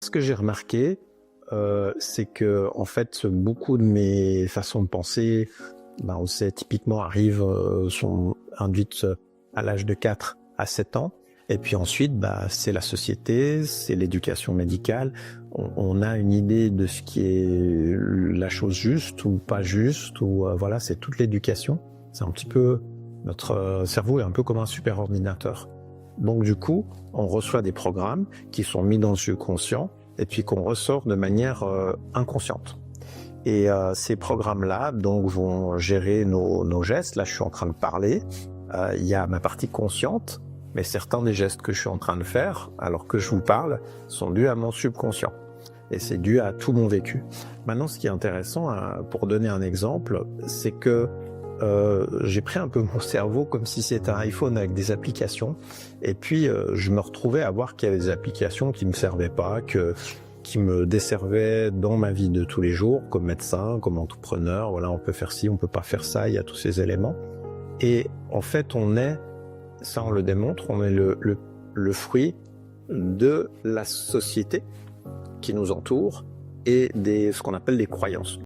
Ce que j'ai remarqué, c'est que en fait, beaucoup de mes façons de penser, on sait, typiquement arrivent, sont induites à l'âge de 4 à 7 ans. Et puis ensuite, c'est la société, c'est l'éducation médicale. On a une idée de ce qui est la chose juste ou pas juste, ou voilà, c'est toute l'éducation. C'est un petit peu, notre cerveau est un peu comme un super ordinateur. Donc du coup, on reçoit des programmes qui sont mis dans le subconscient et puis qu'on ressort de manière inconsciente. Et ces programmes-là donc vont gérer nos gestes. Là, je suis en train de parler. Il y a ma partie consciente, mais certains des gestes que je suis en train de faire, alors que je vous parle, sont dus à mon subconscient. Et c'est dû à tout mon vécu. Maintenant, ce qui est intéressant, pour donner un exemple, c'est que j'ai pris un peu mon cerveau comme si c'était un iPhone avec des applications. Et puis, je me retrouvais à voir qu'il y avait des applications qui me servaient pas, qui me desservaient dans ma vie de tous les jours, comme médecin, comme entrepreneur. Voilà, on peut faire ci, on peut pas faire ça, il y a tous ces éléments. Et en fait, ça on le démontre, on est le fruit de la société qui nous entoure et ce qu'on appelle des croyances.